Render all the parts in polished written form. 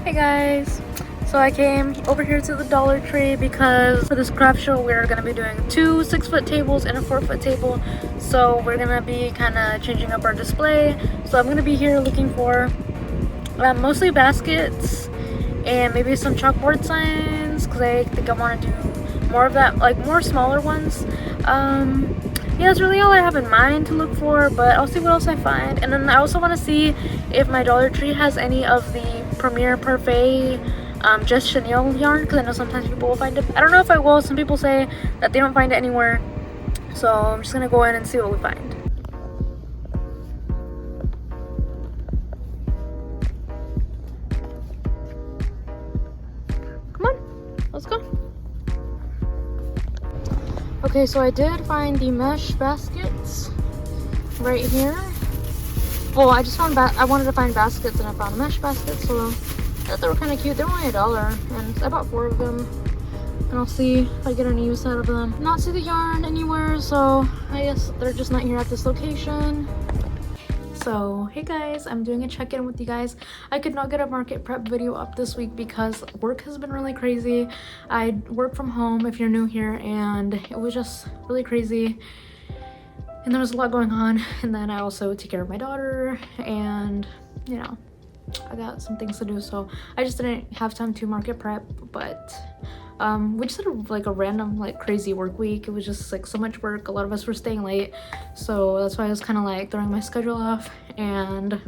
Hey guys, so I came over here to the Dollar Tree because for this craft show we're gonna be doing 2 6-foot tables and a 4-foot table. So we're gonna be kind of changing up our display. So I'm gonna be here looking for mostly baskets and maybe some chalkboard signs because I think I want to do more of that, like more smaller ones. Yeah, that's really all I have in mind to look for, but I'll see what else I find. And then I also want to see if my Dollar Tree has any of the Premier Parfait just chenille yarn, because I know sometimes people will find it. I don't know if I will. Some people say that they don't find it anywhere, so I'm just gonna go in and see what we find. Come on, let's go. Okay, so I did find the mesh baskets right here. Well, I just found I wanted to find baskets and I found a mesh basket, so I thought they were kind of cute. They're only $1 and I bought 4 of them, and I'll see if I get any use out of them. Not see the yarn anywhere, so I guess they're just not here at this location. So hey guys, I'm doing a check-in with you guys. I could not get a market prep video up this week because work has been really crazy. I work from home if you're new here, and it was just really crazy and there was a lot going on. And then I also take care of my daughter, and you know, I got some things to do, so I just didn't have time to market prep. But we just had a random crazy work week. It was just like so much work. A lot of us were staying late, so that's why I was kind of like throwing my schedule off. And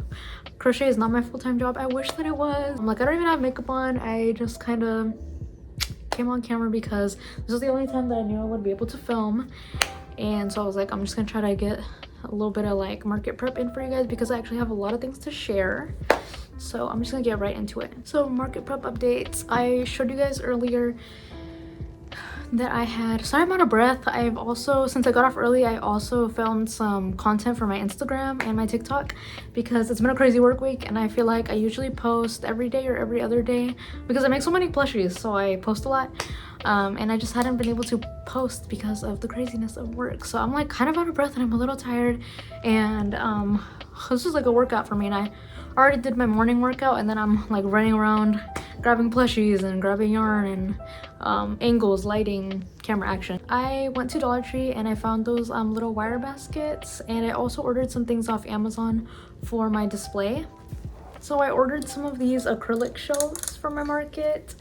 crochet is not my full-time job. I wish that it was. I don't even have makeup on. I just kind of came on camera because this was the only time that I knew I would be able to film, and so I was like, I'm just gonna try to get a little bit of market prep in for you guys because I actually have a lot of things to share. So I'm just gonna get right into it. So market prep updates. I showed you guys earlier that I had, sorry I'm out of breath. I've also, since I got off early, I also filmed some content for my Instagram and my TikTok because it's been a crazy work week, and I feel like I usually post every day or every other day because I make so many plushies, so I post a lot. And I just hadn't been able to post because of the craziness of work. So I'm kind of out of breath and I'm a little tired, and this is a workout for me, and I already did my morning workout, and then I'm running around grabbing plushies and grabbing yarn and angles, lighting, camera action. I went to Dollar Tree and I found those little wire baskets, and I also ordered some things off Amazon for my display. So I ordered some of these acrylic shelves for my market,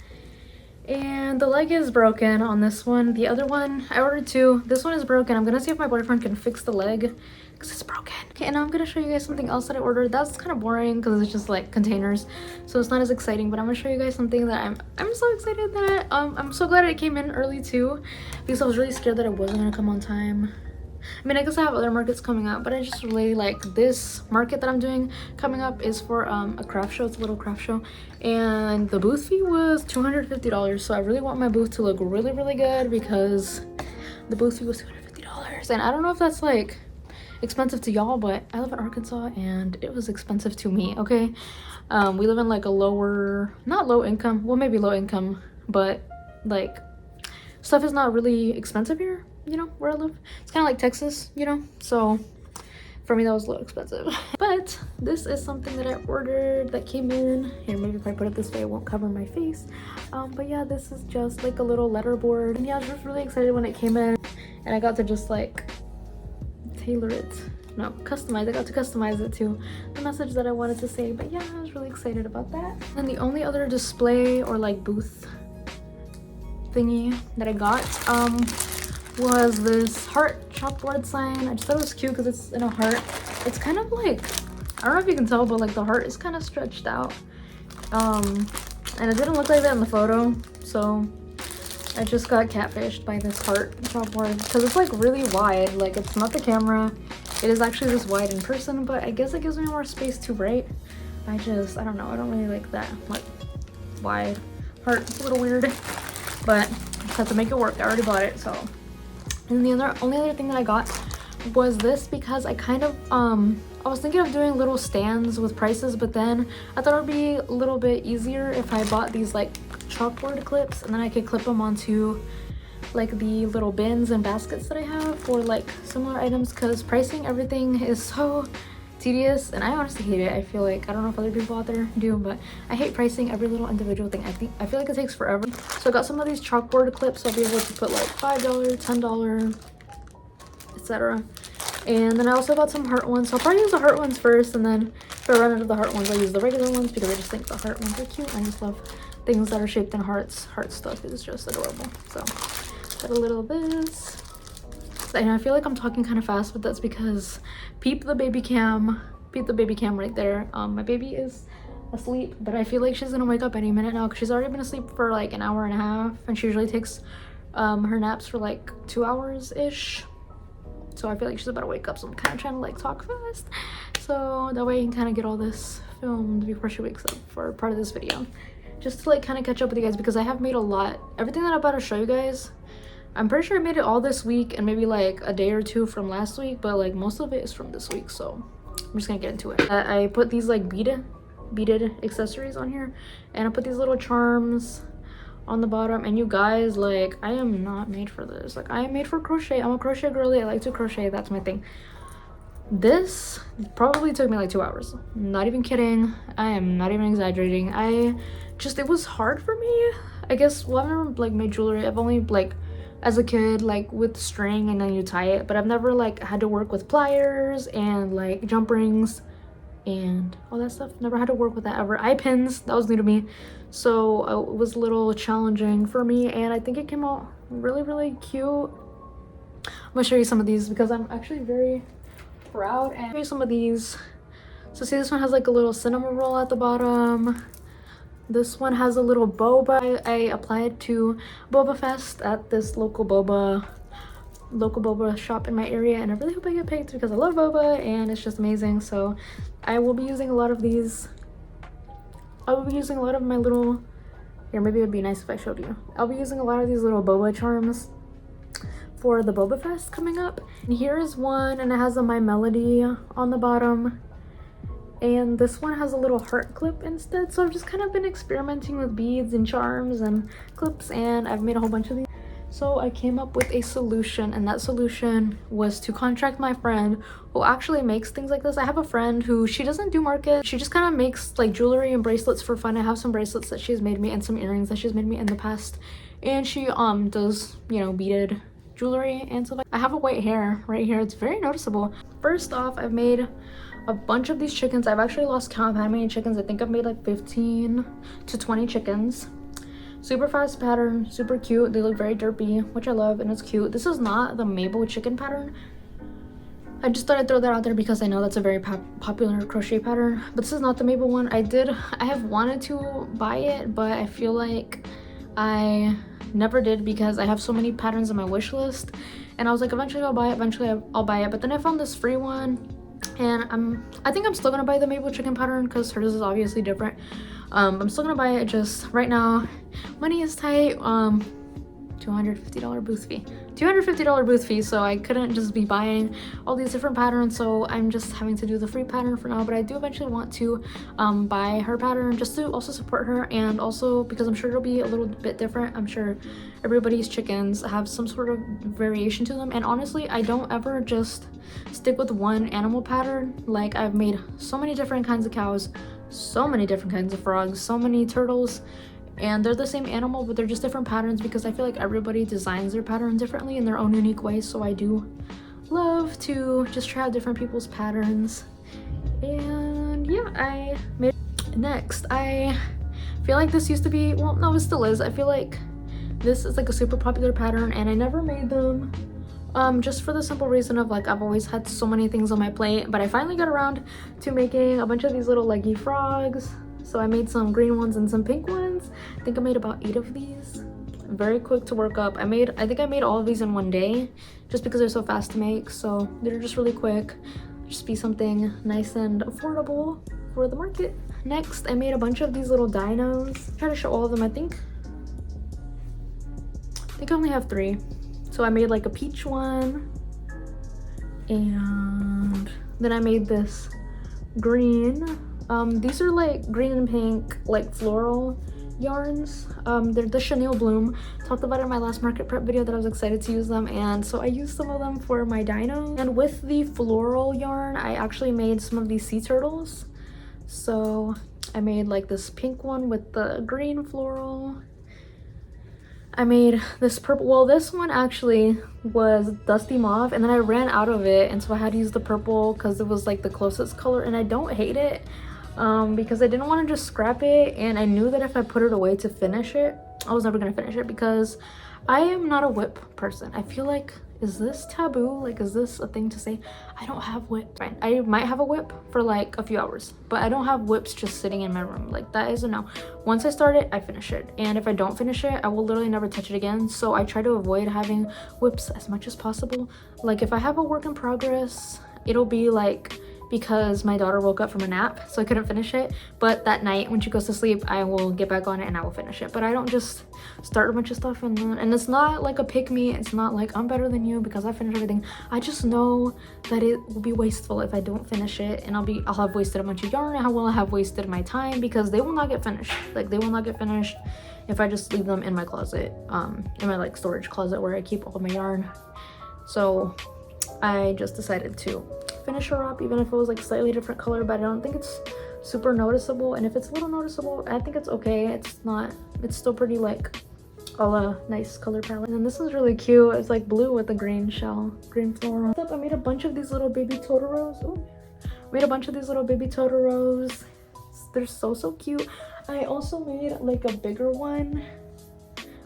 and the leg is broken on this one. The other one, I ordered 2. This one is broken. I'm gonna see if my boyfriend can fix the leg because it's broken. Okay, and now I'm gonna show you guys something else that I ordered. That's kind of boring because it's just containers, so it's not as exciting. But I'm gonna show you guys something that I'm so excited that I'm so glad it came in early too, because I was really scared that it wasn't gonna come on time. I mean, I guess I have other markets coming up, but I just really this market that I'm doing coming up is for a craft show. It's a little craft show, and the booth fee was $250. So I really want my booth to look really, really good because the booth fee was $250. And I don't know if that's expensive to y'all, but I live in Arkansas and it was expensive to me. Okay, we live in a lower, not low income, well maybe low income, but stuff is not really expensive here, you know, where I live. It's kind of like Texas, you know, so for me that was a little expensive. But this is something that I ordered that came in here. Maybe if I put it this way it won't cover my face, but yeah, this is just a little letter board. And yeah, I was just really excited when it came in, and I got to just tailor it, no, customize. I got to customize it to the message that I wanted to say. But yeah, I was really excited about that. And the only other display or booth thingy that I got was this heart chalkboard sign. I just thought it was cute because it's in a heart. It's kind of I don't know if you can tell, but the heart is kind of stretched out, and it didn't look like that in the photo, so I just got catfished by this heart chalkboard because it's really wide. It's not the camera, it is actually this wide in person, but I guess it gives me more space to write. I don't know, I don't really like that wide heart. It's a little weird, but I just have to make it work. I already bought it. So, and the only other thing that I got was this because I kind of I was thinking of doing little stands with prices, but then I thought it would be a little bit easier if I bought these chalkboard clips, and then I could clip them onto the little bins and baskets that I have for similar items, because pricing everything is so tedious, and I honestly hate it. I feel like, I don't know if other people out there do, but I hate pricing every little individual thing. I feel like it takes forever. So I got some of these chalkboard clips. I'll be able to put like $5, $10, etc. And then I also got some heart ones. So I'll probably use the heart ones first, and then if I run out of the heart ones, I'll use the regular ones because I just think the heart ones are cute. I just love things that are shaped in hearts. Heart stuff is just adorable. So got a little of this. And I feel like I'm talking kind of fast, but that's because peep the baby cam right there. My baby is asleep, but I feel like she's gonna wake up any minute now because she's already been asleep for like an hour and a half, and she usually takes her naps for like 2 hours ish. So I feel like she's about to wake up, so I'm kind of trying to like talk fast so that way I can kind of get all this filmed before she wakes up for part of this video, just to like kind of catch up with you guys, because I have made a lot. Everything that I'm about to show you guys, I'm pretty sure I made it all this week and maybe like a day or two from last week, but like most of it is from this week, so I'm just gonna get into it. I put these like beaded accessories on here, and I put these little charms on the bottom. And you guys, like, I am not made for this. Like, I am made for crochet. I'm a crochet girly. I like to crochet. That's my thing. This probably took me like 2 hours. Not even kidding. I am not even exaggerating. It was hard for me, I guess. Well, I've never like made jewelry. I've only like as a kid, like with string and then you tie it, but I've never like had to work with pliers and like jump rings and all that stuff. Never had to work with that ever. Eye pins, that was new to me, so it was a little challenging for me, and I think it came out really, really cute. I'm gonna show you some of these because I'm actually very proud, and show you some of these. So see, this one has like a little cinnamon roll at the bottom. This one has a little boba. I applied to Boba Fest at this local boba shop in my area, and I really hope I get picked because I love boba and it's just amazing. So I will be using a lot of these. I will be using a lot of my little, here, maybe it would be nice if I showed you. I'll be using a lot of these little boba charms for the Boba Fest coming up. And here is one, and it has a My Melody on the bottom. And this one has a little heart clip instead. So I've just kind of been experimenting with beads and charms and clips, and I've made a whole bunch of these. So I came up with a solution, and that solution was to contract my friend who actually makes things like this. I have a friend who, she doesn't do market. She just kind of makes like jewelry and bracelets for fun. I have some bracelets that she's made me and some earrings that she's made me in the past. And she does, you know, beaded jewelry and stuff. I have a white hair right here. It's very noticeable. First off, I've made a bunch of these chickens. I've actually lost count of how many chickens. I think I've made like 15 to 20 chickens. Super fast pattern, super cute. They look very derpy, which I love, and it's cute. This is not the Mabel chicken pattern. I just thought I'd throw that out there because I know that's a very popular crochet pattern, but this is not the Mabel one. I have wanted to buy it, but I feel like I never did because I have so many patterns on my wish list, and I was like, eventually I'll buy it, I'll buy it. But then I found this free one, and I think I'm still gonna buy the Mabel chicken pattern because hers is obviously different. I'm still gonna buy it. Just right now money is tight. $250 booth fee. $250 booth fee, so I couldn't just be buying all these different patterns, so I'm just having to do the free pattern for now. But I do eventually want to buy her pattern just to also support her, and also because I'm sure it'll be a little bit different. I'm sure everybody's chickens have some sort of variation to them, and honestly, I don't ever just stick with one animal pattern. Like, I've made so many different kinds of cows, so many different kinds of frogs, so many turtles, and they're the same animal, but they're just different patterns because I feel like everybody designs their pattern differently in their own unique way. So I do love to just try out different people's patterns. And yeah, I made next. I feel like this used to be, well, no, it still is. I feel like this is like a super popular pattern, and I never made them just for the simple reason of like I've always had so many things on my plate. But I finally got around to making a bunch of these little leggy frogs. So I made some green ones and some pink ones. I think I made about 8 of these. Very quick to work up. I think I made all of these in one day just because they're so fast to make. So they're just really quick. Just be something nice and affordable for the market. Next, I made a bunch of these little dinos. Try to show all of them. I think I only have 3. So I made like a peach one, and then I made this green. These are like green and pink, like floral, yarns. They're the chenille bloom. Talked about it in my last market prep video that I was excited to use them, and so I used some of them for my dino. And with the floral yarn, I actually made some of these sea turtles. So I made like this pink one with the green floral. I made this purple, well this one actually was dusty mauve, and then I ran out of it, and so I had to use the purple because it was like the closest color, and I don't hate it because I didn't want to just scrap it, and I knew that if I put it away to finish it, I was never gonna finish it because I am not a whip person. I feel like, is this taboo? Like, is this a thing to say? I don't have whip. Right, I might have a whip for like a few hours, but I don't have whips just sitting in my room. Like, that is a no. Once I start it, I finish it, and if I don't finish it, I will literally never touch it again. So I try to avoid having whips as much as possible. Like, if I have a work in progress, it'll be like because my daughter woke up from a nap, so I couldn't finish it, but that night when she goes to sleep, I will get back on it and I will finish it. But I don't just start a bunch of stuff and it's not like a pick me. It's not like I'm better than you because I finished everything. I just know that it will be wasteful if I don't finish it, and I'll have wasted a bunch of yarn. I will have wasted my time because they will not get finished. Like, they will not get finished if I just leave them in my closet, in my like storage closet where I keep all my yarn. So I just decided to finish her up, even if it was like slightly different color, but I don't think it's super noticeable. And if it's a little noticeable, I think it's okay. It's still pretty like a nice color palette. And then this is really cute. It's like blue with a green shell, green floral. I made a bunch of these little baby Totoros. Ooh. Made a bunch of these little baby Totoros. They're so cute. I also made like a bigger one.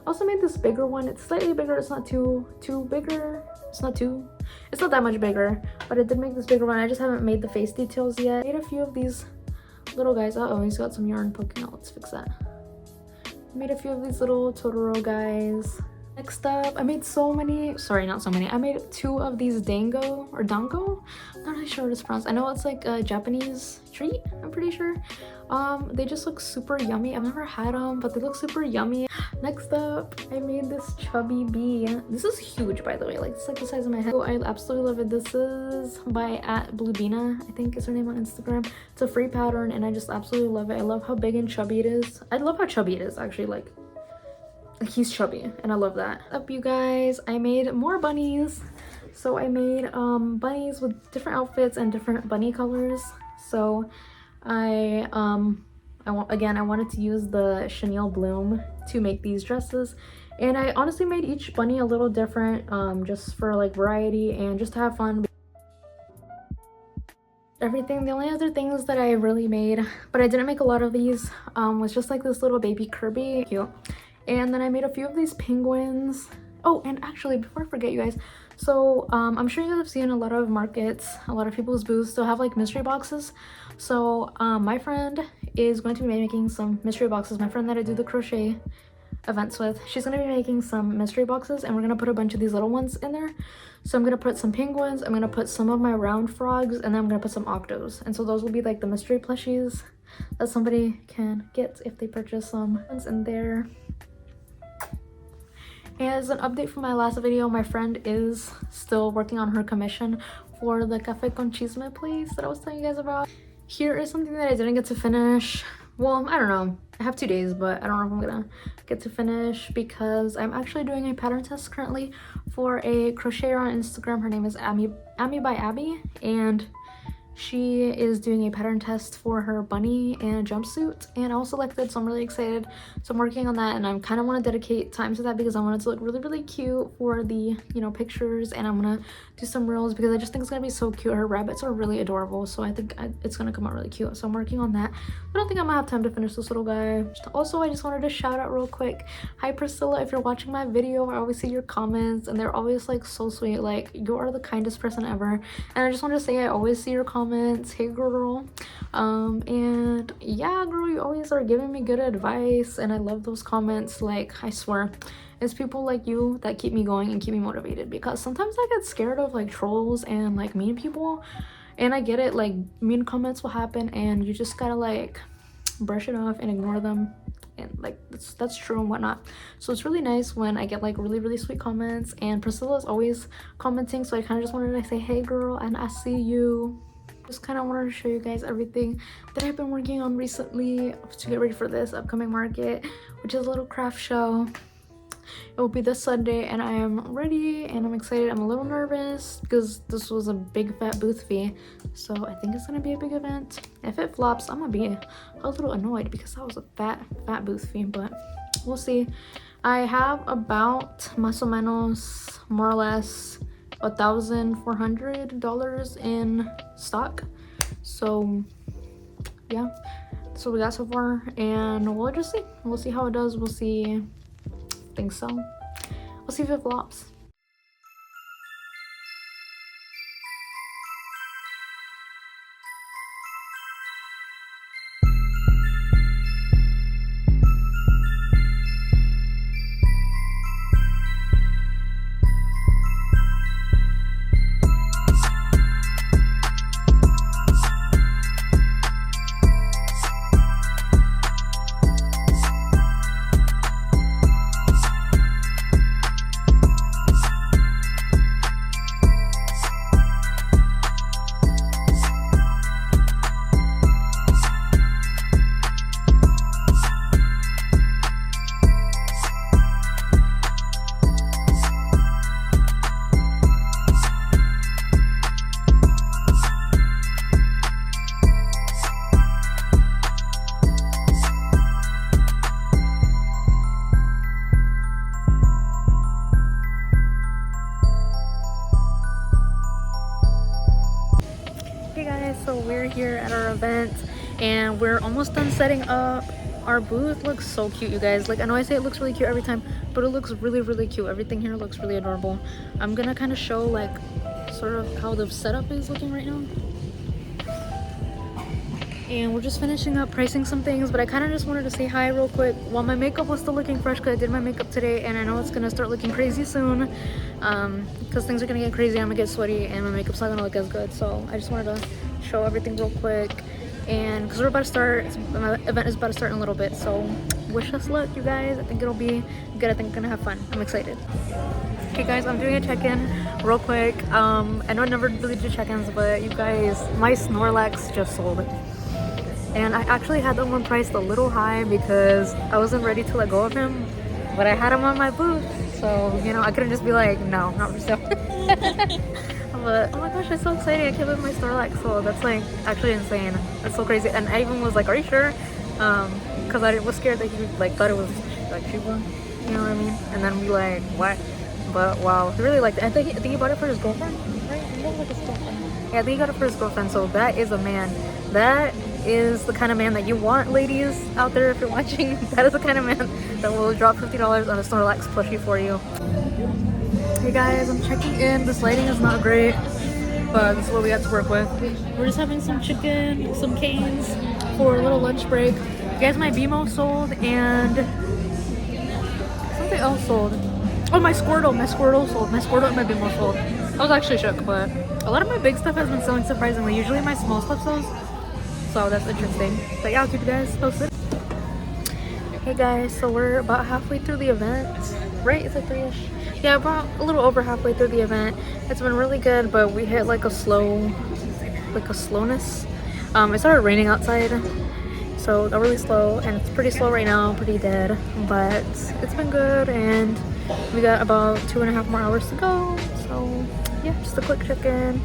Also made this bigger one. It's slightly bigger. It's not too bigger. It's not that much bigger, but I did make this bigger one. I just haven't made the face details yet. I made a few of these little guys. Uh-oh, he's got some yarn poking out. Let's fix that. I made a few of these little Totoro guys. Next up, I made so many, sorry, not so many. I made 2 of these dango or dango. I'm not really sure what it's pronounced. I know it's like a Japanese treat, I'm pretty sure. They just look super yummy. I've never had them, but they look super yummy. Next up, I made this chubby bee. This is huge, by the way. Like, it's like the size of my head. Oh, I absolutely love it. This is by @bluebina, I think is her name on Instagram. It's a free pattern, and I just absolutely love it. I love how big and chubby it is. I love how chubby it is, actually. Like he's chubby, and I love that. Up, you guys, I made more bunnies. So I made bunnies with different outfits and different bunny colors. So I wanted to use the chenille bloom to make these dresses, and I honestly made each bunny a little different, just for like variety and just to have fun. Everything, the only other things that I really made, but I didn't make a lot of these, was just like this little baby Kirby. Cute. And then I made a few of these penguins. Oh, and actually, before I forget, you guys, so I'm sure you guys have seen a lot of markets, a lot of people's booths still have like mystery boxes. So my friend is going to be making some mystery boxes. My friend that I do the crochet events with, she's going to be making some mystery boxes, and we're going to put a bunch of these little ones in there. So I'm going to put some penguins, I'm going to put some of my round frogs, and then I'm going to put some octos. And so those will be like the mystery plushies that somebody can get if they purchase some ones in there. As an update from my last video, my friend is still working on her commission for the Café con Chisme place that I was telling you guys about. Here is something that I didn't get to finish. Well, I don't know. I have 2 days, but I don't know if I'm gonna get to finish because I'm actually doing a pattern test currently for a crocheter on Instagram. Her name is Amy by Abby, and she is doing a pattern test for her bunny and jumpsuit, and I was selected, so I'm really excited. So I'm working on that, and I kind of want to dedicate time to that because I want it to look really cute for the, you know, pictures, and I'm gonna do some reels because I just think it's gonna be so cute. Her rabbits are really adorable, so I think it's gonna come out really cute. So I'm working on that. I don't think I'm gonna have time to finish this little guy. Also, I just wanted to shout out real quick, hi Priscilla, if you're watching my video, I always see your comments and they're always like so sweet. Like, you are the kindest person ever, and I just want to say I always see your comments. Hey girl. And yeah girl, you always are giving me good advice, and I love those comments. Like, I swear it's people like you that keep me going and keep me motivated, because sometimes I get scared of like trolls and like mean people, and I get it, like mean comments will happen and you just gotta like brush it off and ignore them, and like that's true and whatnot. So it's really nice when I get like really sweet comments, and Priscilla's always commenting, so I kind of just wanted to say hey girl, and I see you. Just kind of wanted to show you guys everything that I've been working on recently to get ready for this upcoming market, which is a little craft show. It will be this Sunday and I am ready and I'm excited. I'm a little nervous because this was a big fat booth fee, so I think it's gonna be a big event. If it flops, I'm gonna be a little annoyed because that was a fat booth fee, but we'll see. I have about más o menos, more or less, $1,400 in stock. So yeah, that's what we got so far, and we'll just see. We'll see how it does. We'll see. I think so. We'll see if it flops. Hey guys, so we're here at our event and we're almost done setting up. Our booth looks so cute, you guys. Like, I know I say it looks really cute every time, but it looks really cute. Everything here looks really adorable. I'm gonna kind of show like sort of how the setup is looking right now. And we're just finishing up pricing some things, but I kind of just wanted to say hi real quick while my makeup was still looking fresh, because I did my makeup today and I know it's gonna start looking crazy soon, because things are gonna get crazy. I'm gonna get sweaty and my makeup's not gonna look as good. So I just wanted to show everything real quick, and because we're about to start, my event is about to start in a little bit, so wish us luck, you guys. I think it'll be good. I think I'm gonna have fun. I'm excited. Okay guys, I'm doing a check-in real quick. I know I never really do check-ins, but you guys, my Snorlax just sold. And I actually had that one priced a little high because I wasn't ready to let go of him, but I had him on my booth, so you know, I couldn't just be like, no, not for sale. But oh my gosh, I'm so excited. I can't believe my Snorlax sold. That's like actually insane. That's so crazy. And I even was like, are you sure? Because I was scared that he like thought it was like cheaper, you know what I mean? And then be like, what? But wow, he really liked it. I think he bought it for his girlfriend, right? He bought it for his girlfriend. Yeah, I think he got it for his girlfriend. So that is a man. That is the kind of man that you want, ladies out there, if you're watching. That is the kind of man that will drop $50 on a Snorlax plushie for you. Hey guys, I'm checking in. This lighting is not great, but this is what we got to work with. We're just having some chicken, some canes for a little lunch break. You guys, my BMO sold and something else sold. Oh, my Squirtle sold. My Squirtle and my BMO sold. I was actually shook, but a lot of my big stuff has been selling surprisingly. Usually my small stuff sells, so that's interesting. But yeah, I'll keep you guys posted. Hey guys, so we're about halfway through the event, right? It's like 3-ish. Yeah, about a little over halfway through the event. It's been really good, but we hit like a slowness. It started raining outside, so it got really slow, and it's pretty slow right now, pretty dead, but it's been good, and we got about 2.5 more hours to go. So yeah, just a quick check-in.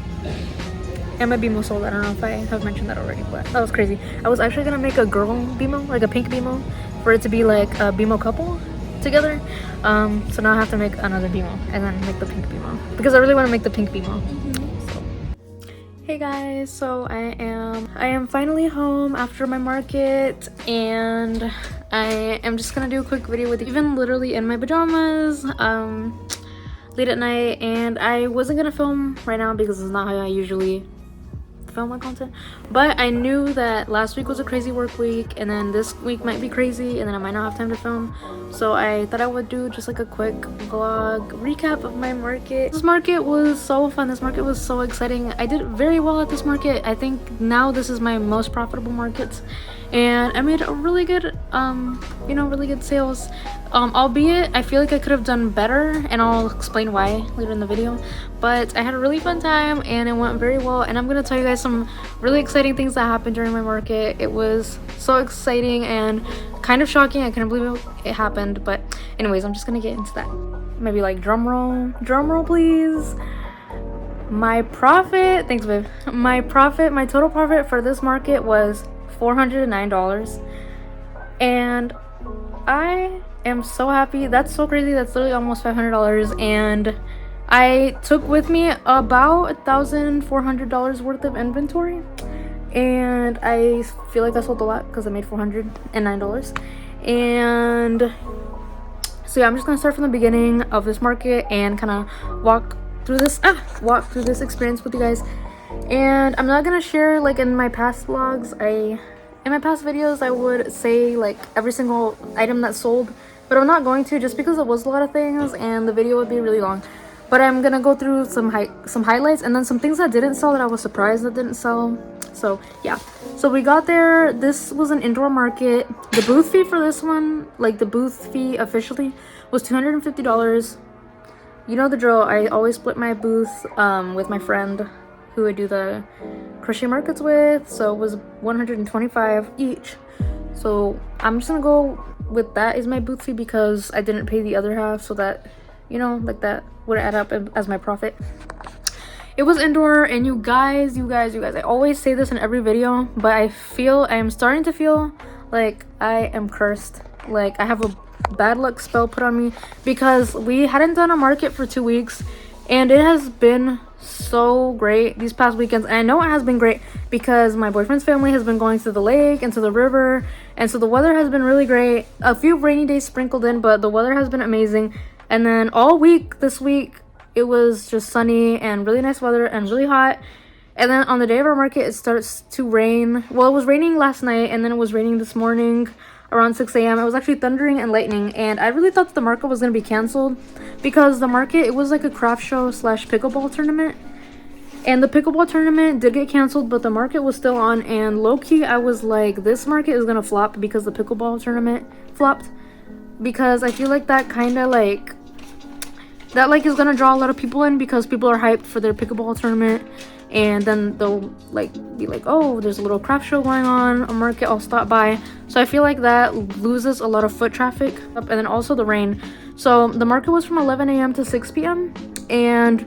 And my BMO sold. I don't know if I have mentioned that already, but that was crazy. I was actually gonna make a girl BMO, like a pink BMO, for it to be like a BMO couple together. So now I have to make another BMO and then make the pink BMO because I really want to make the pink BMO. So. Hey guys, so I am finally home after my market, and I am just gonna do a quick video with you, even literally in my pajamas, late at night. And I wasn't gonna film right now because it's not how I usually film my content, but I knew that last week was a crazy work week, and then this week might be crazy, and then I might not have time to film, so I thought I would do just like a quick vlog recap of my market. This market was so fun. This market was so exciting. I did very well at this market. I think now this is my most profitable market, and I made a really good you know, really good sales, albeit I feel like I could have done better, and I'll explain why later in the video. But I had a really fun time and it went very well, and I'm gonna tell you guys some some really exciting things that happened during my market. It was so exciting and kind of shocking. I couldn't believe it happened. But anyways, I'm just gonna get into that. Maybe like drum roll please. My profit, thanks babe. My total profit for this market was $409, and I am so happy. That's so crazy. That's literally almost $500, and I took with me about $1,400 worth of inventory, and I feel like I sold a lot because I made $409. And so yeah, I'm just gonna start from the beginning of this market and kind of walk through this experience with you guys. And I'm not gonna share like in my past vlogs. In my past videos I would say like every single item that sold, but I'm not going to, just because it was a lot of things and the video would be really long. But I'm gonna go through some highlights and then some things that didn't sell that I was surprised that didn't sell. So yeah, so we got there. This was an indoor market. The booth fee for this one, like the booth fee officially, was $250. You know the drill. I always split my booth with my friend who I do the crochet markets with, so it was $125 each. So I'm just gonna go with that as my booth fee because I didn't pay the other half, so that, you know, like that would add up as my profit. It was indoor, and you guys, I always say this in every video, but I am starting to feel like I am cursed. Like I have a bad luck spell put on me because we hadn't done a market for 2 weeks, and it has been so great these past weekends. And I know it has been great because my boyfriend's family has been going to the lake and to the river, and so the weather has been really great. A few rainy days sprinkled in, but the weather has been amazing. And then all week this week it was just sunny and really nice weather and really hot. And then on the day of our market it starts to rain. Well, it was raining last night, and then it was raining this morning around 6 a.m. It was actually thundering and lightning, and I really thought that the market was going to be canceled because the market, it was like a craft show slash pickleball tournament, and the pickleball tournament did get canceled, but the market was still on. And low-key I was like, this market is going to flop because the pickleball tournament flopped, because I feel like that kind of like is going to draw a lot of people in because people are hyped for their pickleball tournament. And then they'll like be like, oh, there's a little craft show going on, a market, I'll stop by. So I feel like that loses a lot of foot traffic. And then also the rain. So the market was from 11 a.m. to 6 p.m. and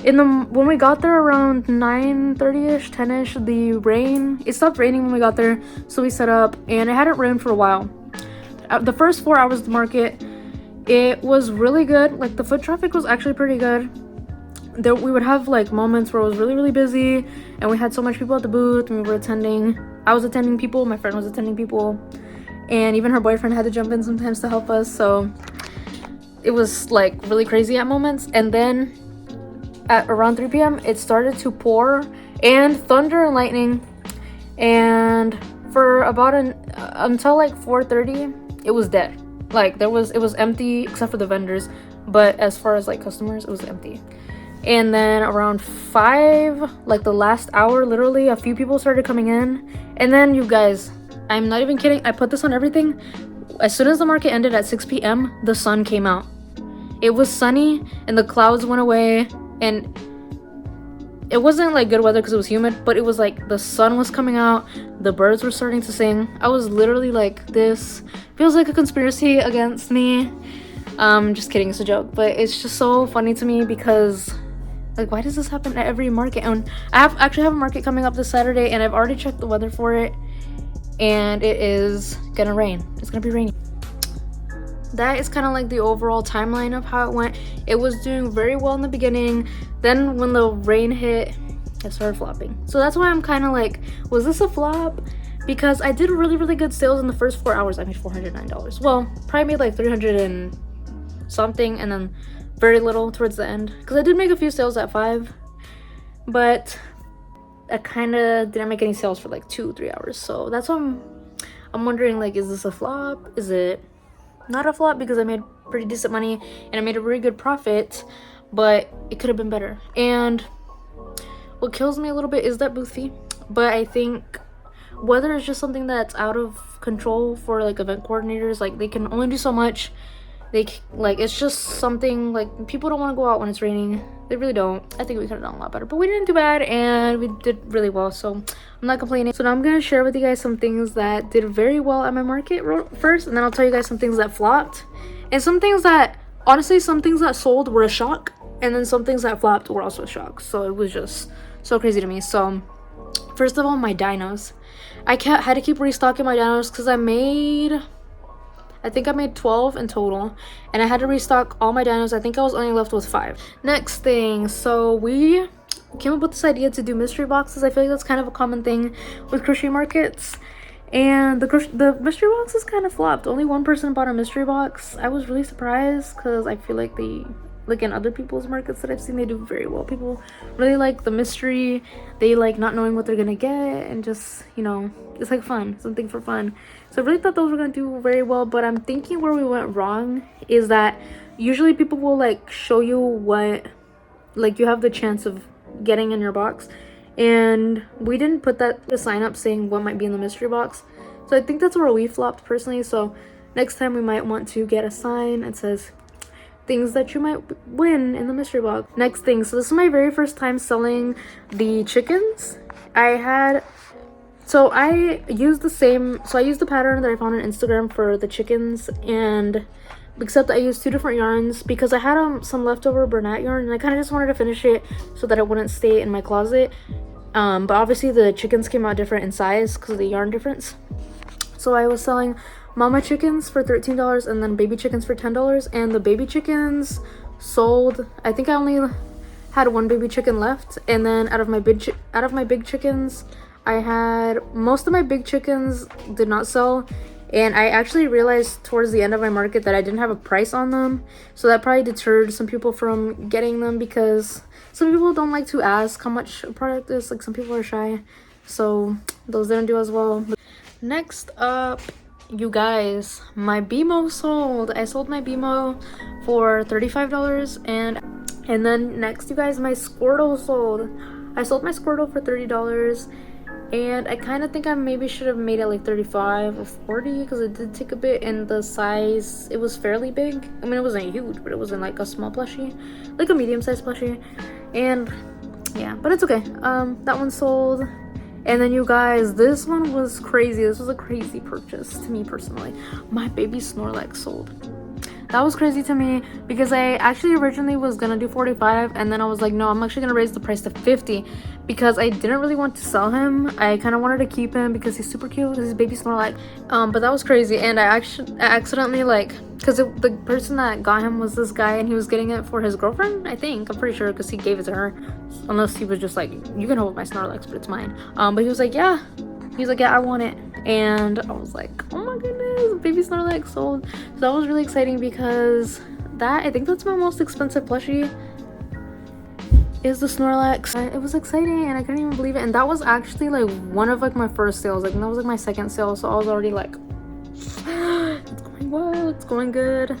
when we got there around 9:30ish, 10ish, it stopped raining when we got there. So we set up, and it hadn't rained for a while. The first 4 hours of the market, it was really good. Like the foot traffic was actually pretty good. We would have like moments where it was really, really busy, and we had so much people at the booth, and I was attending people, my friend was attending people, and even her boyfriend had to jump in sometimes to help us. So it was like really crazy at moments. And then at around 3 p.m. it started to pour and thunder and lightning, and for about until like 4:30 it was dead. Like it was empty except for the vendors, but as far as like customers, it was empty. And then around 5, like the last hour, literally a few people started coming in. And then, you guys, I'm not even kidding, I put this on everything. As soon as the market ended at 6 p.m, the sun came out. It was sunny and the clouds went away, and it wasn't like good weather because it was humid, but it was like the sun was coming out, the birds were starting to sing. I was literally like, this feels like a conspiracy against me. Just kidding, it's a joke, but it's just so funny to me because, like, why does this happen at every market? And I actually have a market coming up this Saturday, and I've already checked the weather for it, and it is gonna rain. It's gonna be raining. That is kind of like the overall timeline of how it went. It was doing very well in the beginning. Then when the rain hit, it started flopping. So that's why I'm kind of like, was this a flop? Because I did really, really good sales in the first 4 hours. I made $409. Well, probably made like 300 and something, and then very little towards the end, because I did make a few sales at 5, but I kind of didn't make any sales for like 2-3 hours. So that's why I'm wondering, like, is this a flop? Is it not a flop? Because I made pretty decent money and I made a really good profit, but it could have been better. And what kills me a little bit is that booth fee. But I think weather is just something that's out of control for like event coordinators. Like, they can only do so much, like it's just something like people don't want to go out when it's raining. They really don't. I think we could have done a lot better, but we didn't do bad and we did really well, so I'm not complaining. So now I'm gonna share with you guys some things that did very well at my market first, and then I'll tell you guys some things that flopped, and some things that honestly, some things that sold were a shock, and then some things that flopped were also a shock. So it was just so crazy to me. So first of all, my dinos. I had to keep restocking my dinos because I think I made 12 in total, and I had to restock all my dinos. I think I was only left with 5. Next thing, so we came up with this idea to do mystery boxes. I feel like that's kind of a common thing with crochet markets, and the mystery boxes kind of flopped. Only one person bought a mystery box. I was really surprised because I feel like in other people's markets that I've seen, they do very well. People really like the mystery. They like not knowing what they're gonna get, and just, you know, it's like fun, something for fun. So I really thought those were gonna do very well, but I'm thinking where we went wrong is that usually people will like show you what like you have the chance of getting in your box, and we didn't put the sign up saying what might be in the mystery box. So I think that's where we flopped personally. So next time we might want to get a sign that says things that you might win in the mystery box. Next thing, so this is my very first time selling the chickens. I used the pattern that I found on Instagram for the chickens, and except I used 2 different yarns because I had some leftover Bernat yarn, and I kind of just wanted to finish it so that it wouldn't stay in my closet. But obviously the chickens came out different in size because of the yarn difference. So I was selling mama chickens for $13 and then baby chickens for $10, and the baby chickens sold. I think I only had 1 baby chicken left, and then out of my big chickens, I had most of my big chickens did not sell, and I actually realized towards the end of my market that I didn't have a price on them, so that probably deterred some people from getting them because some people don't like to ask how much a product is. Like, some people are shy, so those didn't do as well. Next up, you guys, my BMO sold. I sold my BMO for $35, and then next, you guys, my Squirtle sold. I sold my Squirtle for $30, and I kind of think I maybe should have made it like 35 or 40 because it did take a bit, and the size, it was fairly big. I mean, it wasn't huge, but it wasn't like a small plushie, like a medium-sized plushie. And yeah, but it's okay. That one sold. And then, you guys, this one was crazy. This was a crazy purchase to me personally. My baby Snorlax sold. That was crazy to me because I actually originally was gonna do 45, and then I was like, no, I'm actually gonna raise the price to 50 because I didn't really want to sell him. I kind of wanted to keep him because he's super cute. He's baby Snorlax. But that was crazy, and I accidentally, like, because the person that got him was this guy, and he was getting it for his girlfriend, I think. I'm pretty sure because he gave it to her, unless he was just like, you can hold my Snorlax, but it's mine. But he was like, yeah. He's like, yeah, I want it. And I was like, oh my goodness, baby Snorlax sold. So that was really exciting because I think that's my most expensive plushie, is the Snorlax. It was exciting, and I couldn't even believe it. And that was actually like one of like my first sales. Like, that was like my second sale, so I was already like, it's going well, it's going good.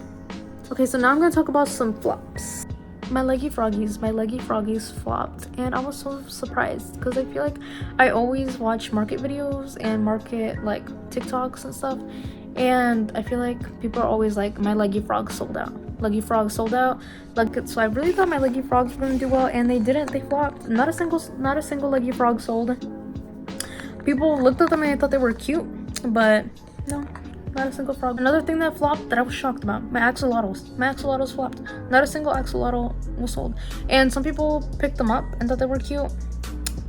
Okay, so now I'm gonna talk about some flops. My leggy froggies flopped, and I was so surprised because I feel like I always watch market videos and market like TikToks and stuff, and I feel like people are always like, my leggy frog sold out, like, so I really thought my leggy frogs were gonna do well, and they didn't. They flopped. Not a single leggy frog sold. People looked at them and they thought they were cute, but no, not a single frog. Another thing that flopped that I was shocked about, my axolotls flopped. Not a single axolotl was sold, and some people picked them up and thought they were cute,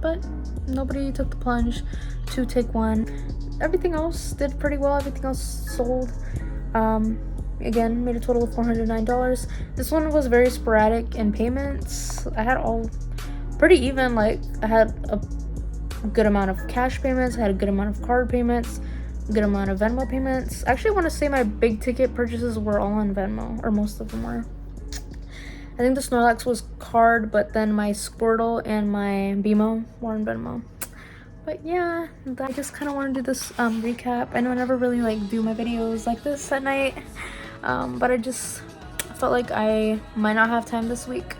but nobody took the plunge to take one. Everything else did pretty well. Everything else sold. Again, made a total of $409. This one was very sporadic in payments. I had all pretty even. Like, I had a good amount of cash payments, I had a good amount of card payments, good amount of Venmo payments. Actually, I want to say my big ticket purchases were all on Venmo, or most of them were. I think the Snorlax was card, but then my Squirtle and my BMO were on Venmo. But yeah, I just kind of want to do this recap. I know I never really like do my videos like this at night, but I just felt like I might not have time this week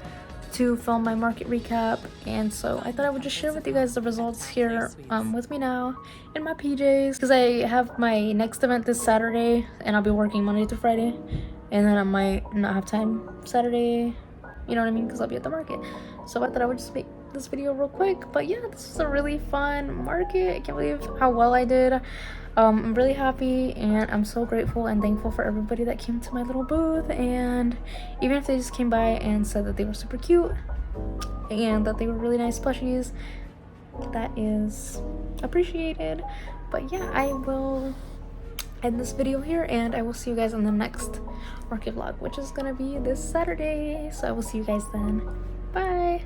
to film my market recap, and so I thought I would just share with you guys the results here with me now in my PJs, because I have my next event this Saturday and I'll be working Monday through Friday, and then I might not have time Saturday, you know what I mean, because I'll be at the market. So I thought I would just make this video real quick. But yeah, this was a really fun market. I can't believe how well I did. I'm really happy, and I'm so grateful and thankful for everybody that came to my little booth. And even if they just came by and said that they were super cute and that they were really nice plushies, that is appreciated. But yeah, I will end this video here, and I will see you guys on the next market vlog, which is gonna be this Saturday. So I will see you guys then. Bye.